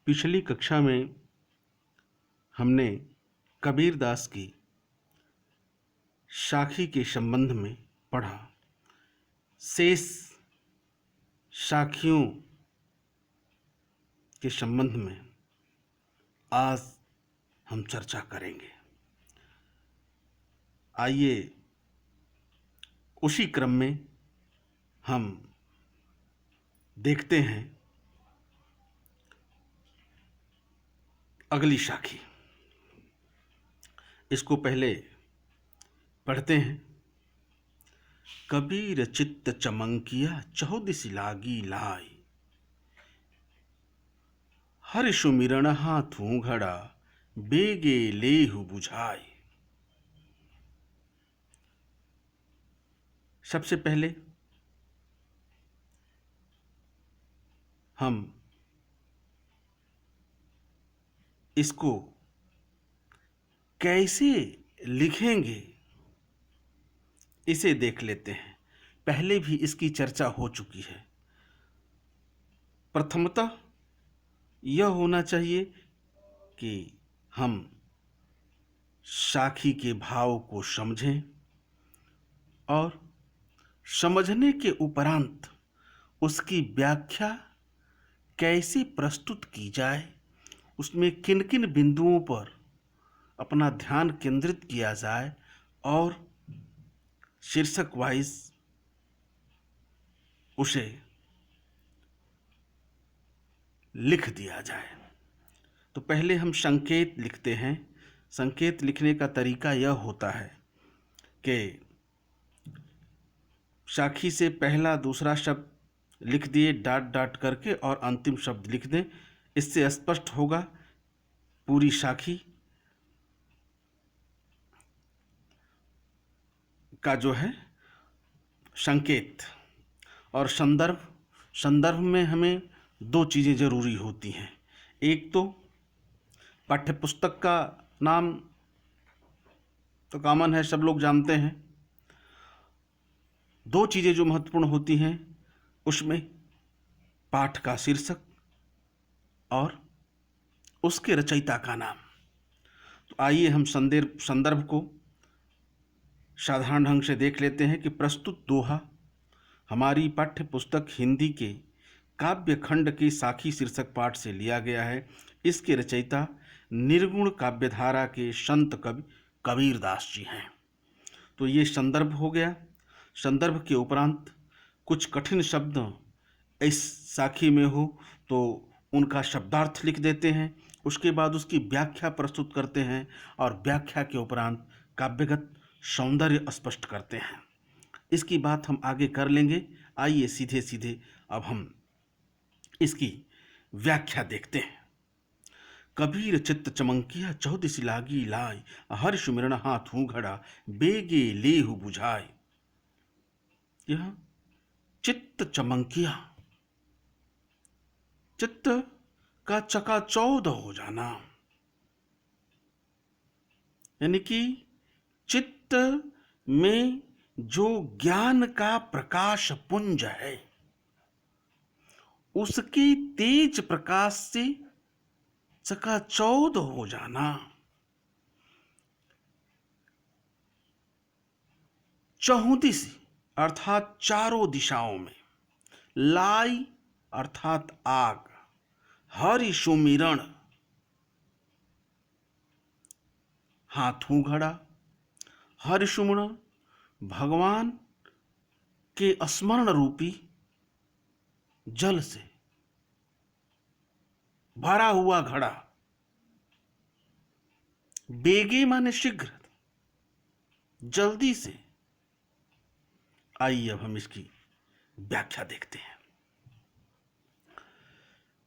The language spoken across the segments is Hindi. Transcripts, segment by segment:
पिछली कक्षा में हमने कबीरदास की साखी के संबंध में पढ़ा। शेष साखियों के संबंध में आज हम चर्चा करेंगे। आइए उसी क्रम में हम देखते हैं अगली साखी। इसको पहले पढ़ते हैं। कबीर चित्त चमंकिया चौदिस लागी लाई, हर सुमिरन हाथों घड़ा बेगे लेहु बुझाई। सबसे पहले हम इसको कैसे लिखेंगे इसे देख लेते हैं। पहले भी इसकी चर्चा हो चुकी है। प्रथमतः यह होना चाहिए कि हम साखी के भाव को समझें और समझने के उपरांत उसकी व्याख्या कैसे प्रस्तुत की जाए, उसमें किन किन बिंदुओं पर अपना ध्यान केंद्रित किया जाए और शीर्षक वाइज उसे लिख दिया जाए। तो पहले हम संकेत लिखते हैं। संकेत लिखने का तरीका यह होता है कि साखी से पहला दूसरा शब्द लिख दिए डॉट डॉट करके और अंतिम शब्द लिख दें। इससे स्पष्ट होगा पूरी साखी का जो है संकेत। और संदर्भ में हमें दो चीज़ें जरूरी होती हैं। एक तो पाठ्यपुस्तक का नाम तो कॉमन है, सब लोग जानते हैं। दो चीज़ें जो महत्वपूर्ण होती हैं उसमें पाठ का शीर्षक और उसके रचयिता का नाम। तो आइए हम संदर्भ को साधारण ढंग से देख लेते हैं कि प्रस्तुत दोहा हमारी पाठ्य पुस्तक हिंदी के काव्य खंड के साखी शीर्षक पाठ से लिया गया है। इसके रचयिता निर्गुण काव्यधारा के संत कवि कबीरदास जी हैं। तो ये संदर्भ हो गया। संदर्भ के उपरांत कुछ कठिन शब्द इस साखी में हो तो उनका शब्दार्थ लिख देते हैं। उसके बाद उसकी व्याख्या प्रस्तुत करते हैं और व्याख्या के उपरांत काव्यगत सौंदर्य स्पष्ट करते हैं। इसकी बात हम आगे कर लेंगे। आइए सीधे सीधे अब हम इसकी व्याख्या देखते हैं। कबीर चित्त चमंकिया चौदिस लागी लाई, हर सुमिरन हाथों घड़ा बेगे लेहु बुझाई। यह चित्त चमंकिया, चित्त का चकाचौंध हो जाना, यानी कि चित्त में जो ज्ञान का प्रकाश पुंज है उसके तेज प्रकाश से चकाचौंध हो जाना। चौदिस अर्थात चारों दिशाओं में, लाई अर्थात आग, हरि सुमिरण हाथों घड़ा। हरि सुमिरण भगवान के स्मरण रूपी जल से भरा हुआ घड़ा। बेगे माने शीघ्र, जल्दी से। आइए अब हम इसकी व्याख्या देखते हैं।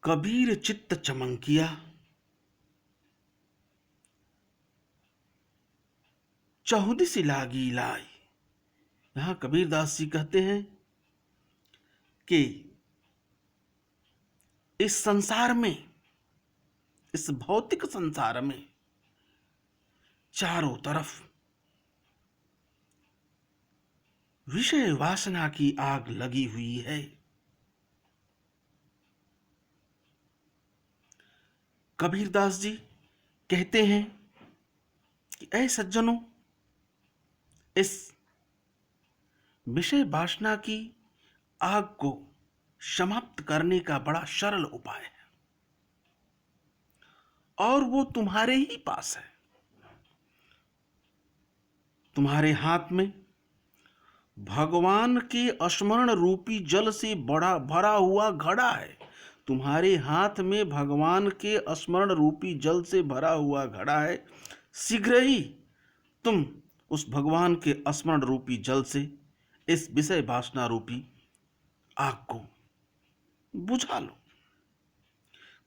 कबीर चित्त चमंकिया, चौदिस लागी लाई। यहां कबीरदास जी कहते हैं कि इस संसार में, इस भौतिक संसार में चारों तरफ विषय वासना की आग लगी हुई है। कबीरदास जी कहते हैं कि ऐ सज्जनों, इस विषय वासना की आग को समाप्त करने का बड़ा सरल उपाय है और वो तुम्हारे ही पास है। तुम्हारे हाथ में भगवान के स्मरण रूपी जल से बड़ा भरा हुआ घड़ा है। तुम्हारे हाथ में भगवान के स्मरण रूपी जल से भरा हुआ घड़ा है। शीघ्र ही तुम उस भगवान के स्मरण रूपी जल से इस विषय वासना रूपी आग को बुझा लो।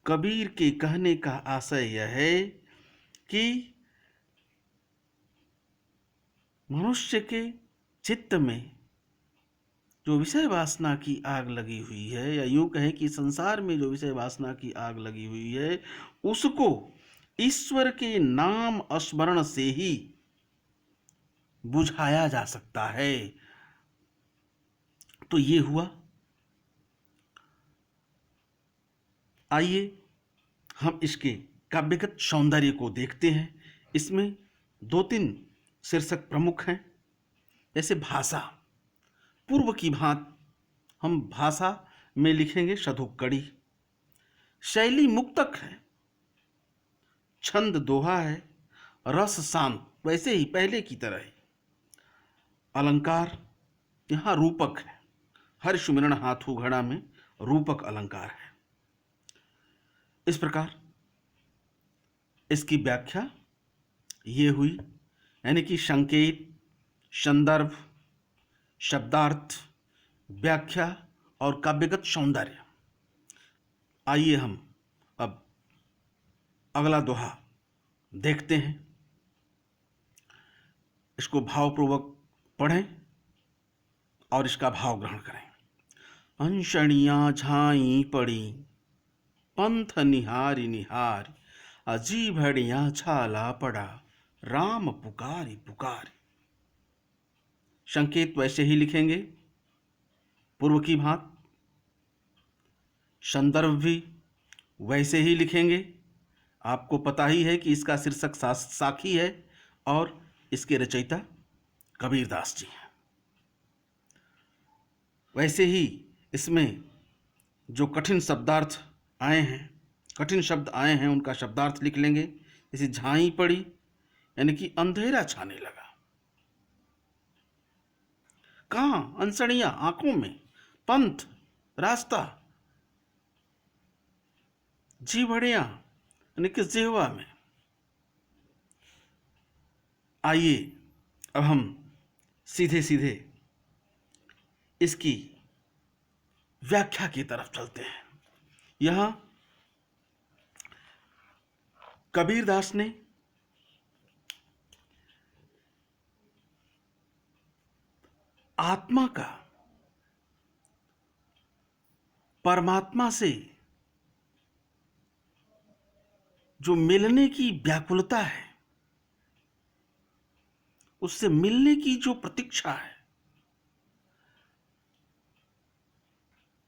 कबीर के कहने का आशय यह है कि मनुष्य के चित्त में जो विषय वासना की आग लगी हुई है, या यूं कहें कि संसार में जो विषय वासना की आग लगी हुई है, उसको ईश्वर के नाम स्मरण से ही बुझाया जा सकता है। तो ये हुआ। आइए हम इसके काव्यगत सौंदर्य को देखते हैं। इसमें 2-3 शीर्षक प्रमुख हैं। जैसे भाषा, पूर्व की भांति हम भाषा में लिखेंगे शतुक्कड़ी। शैली मुक्तक है, छंद दोहा है, रस शांत वैसे ही पहले की तरह ही। अलंकार यहाँ रूपक है। हर सुमिरन हाथू घड़ा में रूपक अलंकार है। इस प्रकार इसकी व्याख्या ये हुई, यानी कि संकेत, संदर्भ, शब्दार्थ, व्याख्या और काव्यगत सौंदर्य। आइए हम अब अगला दोहा देखते हैं। इसको भावपूर्वक पढ़ें और इसका भाव ग्रहण करें। अंशणियाँ झाई पड़ी, पंथ निहारी निहारी, अजी भड़िया छाला पड़ा, राम पुकारी पुकारी। संकेत वैसे ही लिखेंगे पूर्व की भांति। संदर्भ भी वैसे ही लिखेंगे। आपको पता ही है कि इसका शीर्षक साखी है और इसके रचयिता कबीरदास जी हैं। वैसे ही इसमें जो कठिन शब्दार्थ आए हैं, कठिन शब्द आए हैं, उनका शब्दार्थ लिख लेंगे। जैसे झाई पड़ी, यानी कि अंधेरा छाने लगा। कहाँ? अंसड़ियाँ आंखों में, पंथ रास्ता, जीभड़ियाँ यानी कि जिह्वा में। आइए अब हम सीधे सीधे इसकी व्याख्या की तरफ चलते हैं। यहां कबीरदास ने आत्मा का परमात्मा से जो मिलने की व्याकुलता है, उससे मिलने की जो प्रतीक्षा है,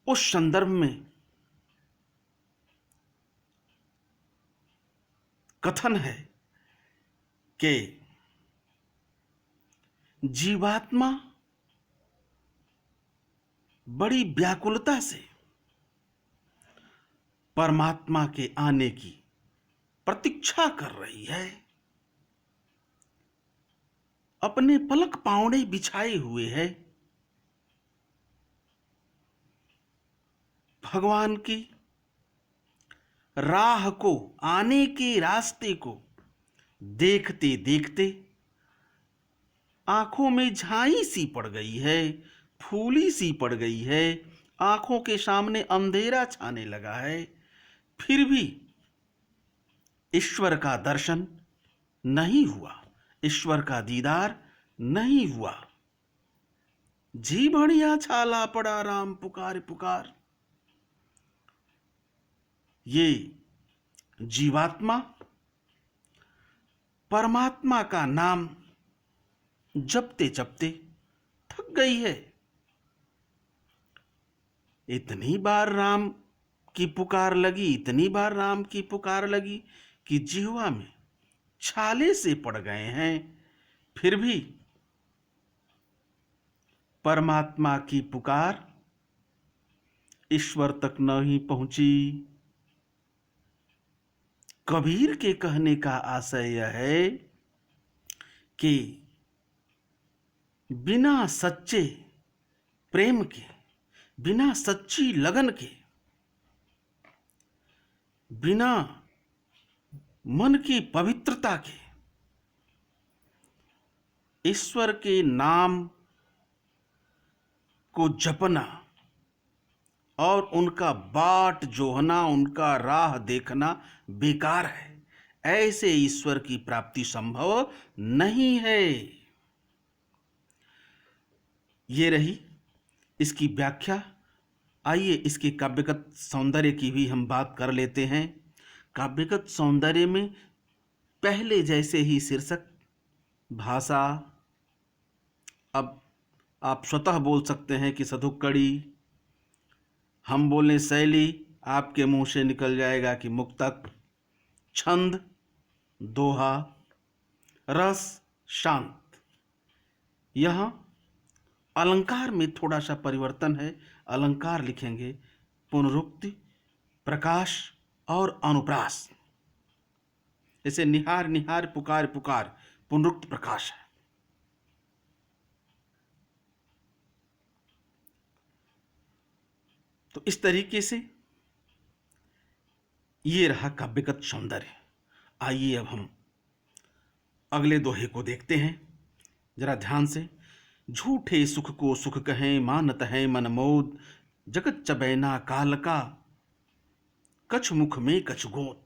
उस संदर्भ में कथन है कि जीवात्मा बड़ी व्याकुलता से परमात्मा के आने की प्रतीक्षा कर रही है। अपने पलक पावड़े बिछाए हुए है। भगवान की राह को, आने के रास्ते को देखते देखते आंखों में झाई सी पड़ गई है, फूली सी पड़ गई है। आंखों के सामने अंधेरा छाने लगा है। फिर भी ईश्वर का दर्शन नहीं हुआ, ईश्वर का दीदार नहीं हुआ। जी बढ़िया छाला पड़ा, राम पुकार पुकार। ये जीवात्मा परमात्मा का नाम जपते जपते थक गई है। इतनी बार राम की पुकार लगी, इतनी बार राम की पुकार लगी कि जिह्वा में छाले से पड़ गए हैं, फिर भी परमात्मा की पुकार ईश्वर तक नहीं पहुंची। कबीर के कहने का आशय यह है कि बिना सच्चे प्रेम के, बिना सच्ची लगन के, बिना मन की पवित्रता के ईश्वर के नाम को जपना और उनका बाट जोहना, उनका राह देखना बेकार है। ऐसे ईश्वर की प्राप्ति संभव नहीं है। ये रही इसकी व्याख्या। आइए इसके काव्यगत सौंदर्य की भी हम बात कर लेते हैं। काव्यगत सौंदर्य में पहले जैसे ही शीर्षक, भाषा, अब आप स्वतः बोल सकते हैं कि सधुक्कड़ी, हम बोलें शैली, आपके मुंह से निकल जाएगा कि मुक्तक, छंद, दोहा, रस, शांत। यहाँ अलंकार में थोड़ा सा परिवर्तन है। अलंकार लिखेंगे पुनरुक्ति, प्रकाश और अनुप्रास। जैसे निहार निहार, पुकार पुकार, पुनरुक्ति प्रकाश है। तो इस तरीके से ये रहा काव्यगत सौंदर्य। आइए अब हम अगले दोहे को देखते हैं जरा ध्यान से। झूठे सुख को सुख कहें, मानत है मन मोद, जगत चबैना काल का, कछ मुख में कछ गोद।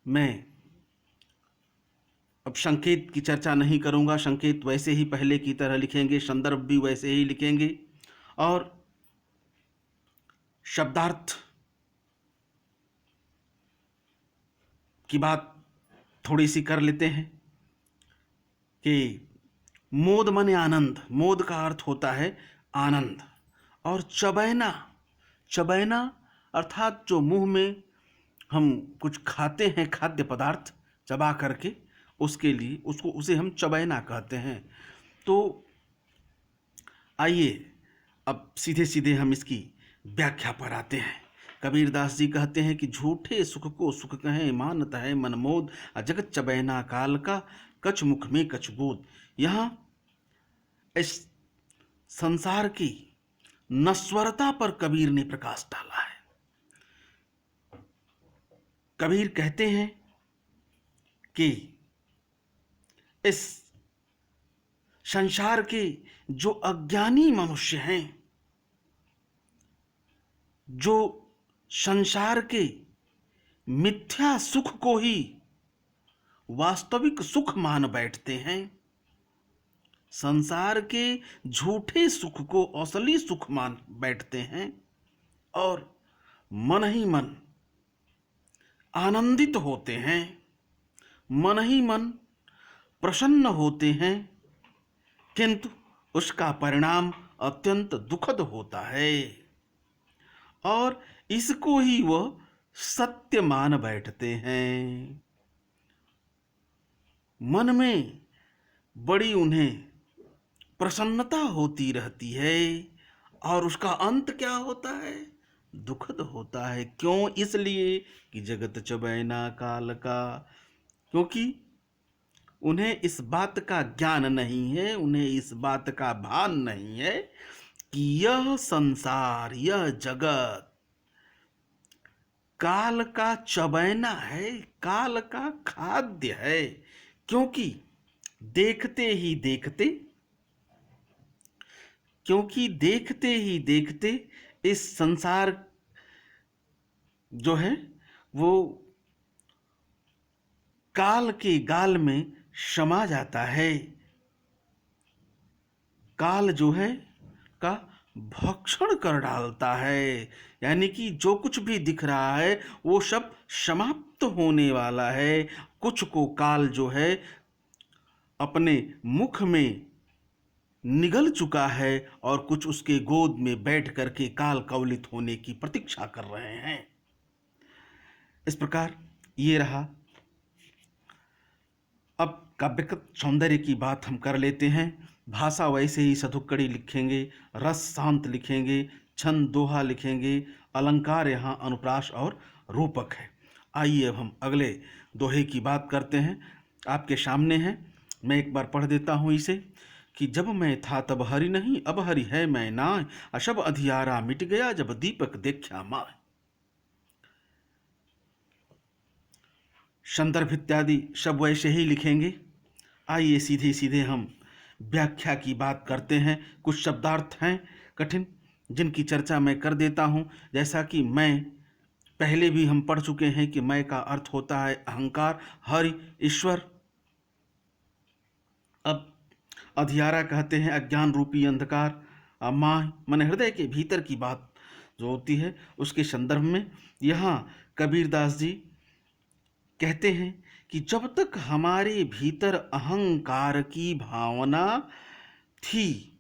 मैं अब संकेत की चर्चा नहीं करूंगा। संकेत वैसे ही पहले की तरह लिखेंगे, संदर्भ भी वैसे ही लिखेंगे और शब्दार्थ की बात थोड़ी सी कर लेते हैं कि मोद माने आनंद। मोद का अर्थ होता है आनंद। और चबैना, चबैना अर्थात जो मुंह में हम कुछ खाते हैं, खाद्य पदार्थ चबा करके, उसके लिए उसे हम चबैना कहते हैं। तो आइए अब सीधे सीधे हम इसकी व्याख्या पर आते हैं। कबीरदास जी कहते हैं कि झूठे सुख को सुख कहें, मानत है मन मोद, जगत चबैना काल का, कछ मुख में कछ गोद। यहाँ इस संसार की नश्वरता पर कबीर ने प्रकाश डाला है। कबीर कहते हैं कि इस संसार के जो अज्ञानी मनुष्य हैं, जो संसार के मिथ्या सुख को ही वास्तविक सुख मान बैठते हैं, संसार के झूठे सुख को असली सुख मान बैठते हैं और मन ही मन आनंदित होते हैं, मन ही मन प्रसन्न होते हैं, किंतु उसका परिणाम अत्यंत दुखद होता है और इसको ही वह सत्य मान बैठते हैं। मन में बड़ी उन्हें प्रसन्नता होती रहती है और उसका अंत क्या होता है? दुखद होता है। क्यों? इसलिए कि जगत चबैना काल का, क्योंकि उन्हें इस बात का ज्ञान नहीं है, उन्हें इस बात का भान नहीं है कि यह संसार, यह जगत काल का चबैना है, काल का खाद्य है। क्योंकि देखते ही देखते इस संसार जो है वो काल के गाल में समा जाता है। काल जो है का भक्षण कर डालता है, यानी कि जो कुछ भी दिख रहा है वो सब समाप्त होने वाला है। कुछ को काल जो है अपने मुख में निगल चुका है और कुछ उसके गोद में बैठ करके काल कवलित होने की प्रतीक्षा कर रहे हैं। इस प्रकार ये रहा। अब काव्यगत सौंदर्य की बात हम कर लेते हैं। भाषा वैसे ही सधुक्कड़ी लिखेंगे, रस शांत लिखेंगे, छंद दोहा लिखेंगे, अलंकार यहाँ अनुप्रास और रूपक है। आइए अब हम अगले दोहे की बात करते हैं। आपके सामने है, मैं एक बार पढ़ देता हूँ इसे कि जब मैं था तब हरि नहीं, अब हरि है मैं नाय, अशब अधियारा मिट गया जब दीपक देखा माय। संदर्भ इत्यादि सब वैसे ही लिखेंगे। आइए सीधे सीधे हम व्याख्या की बात करते हैं। कुछ शब्दार्थ हैं कठिन, जिनकी चर्चा मैं कर देता हूँ। जैसा कि मैं पहले भी हम पढ़ चुके हैं कि मैं का अर्थ होता है अहंकार, हरि, ईश्वर। अब अधियारा कहते हैं अज्ञान रूपी अंधकार। माह मन हृदय के भीतर की बात जो होती है, उसके संदर्भ में यहाँ कबीरदास जी कहते हैं कि जब तक हमारे भीतर अहंकार की भावना थी,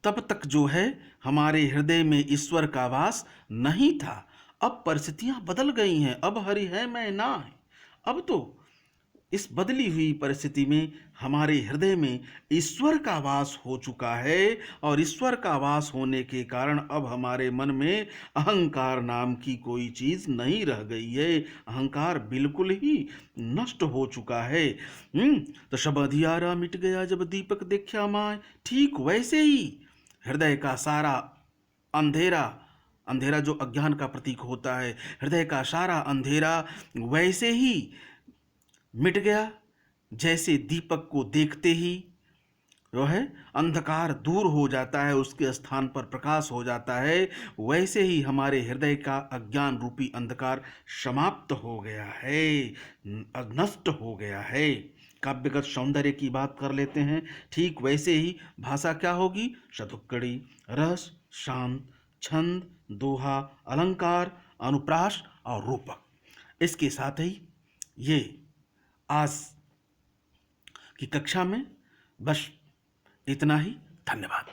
तब तक जो है हमारे हृदय में ईश्वर का वास नहीं था। अब परिस्थितियां बदल गई हैं, अब हरि है मैं ना है। अब तो इस बदली हुई परिस्थिति में हमारे हृदय में ईश्वर का वास हो चुका है, और ईश्वर का वास होने के कारण अब हमारे मन में अहंकार नाम की कोई चीज नहीं रह गई है। अहंकार बिल्कुल ही नष्ट हो चुका है। तो सब अधियारा मिट गया जब दीपक देखा माय। ठीक वैसे ही हृदय का सारा अंधेरा, अंधेरा जो अज्ञान का प्रतीक होता है, हृदय का सारा अंधेरा वैसे ही मिट गया जैसे दीपक को देखते ही जो है अंधकार दूर हो जाता है, उसके स्थान पर प्रकाश हो जाता है। वैसे ही हमारे हृदय का अज्ञान रूपी अंधकार समाप्त हो गया है, नष्ट हो गया है। काव्यगत सौंदर्य की बात कर लेते हैं। ठीक वैसे ही भाषा क्या होगी? सधुक्कड़ी, रस, शांत, छंद, दोहा, अलंकार, अनुप्रास और रूपक। इसके साथ ही ये आज की कक्षा में बस इतना ही। धन्यवाद।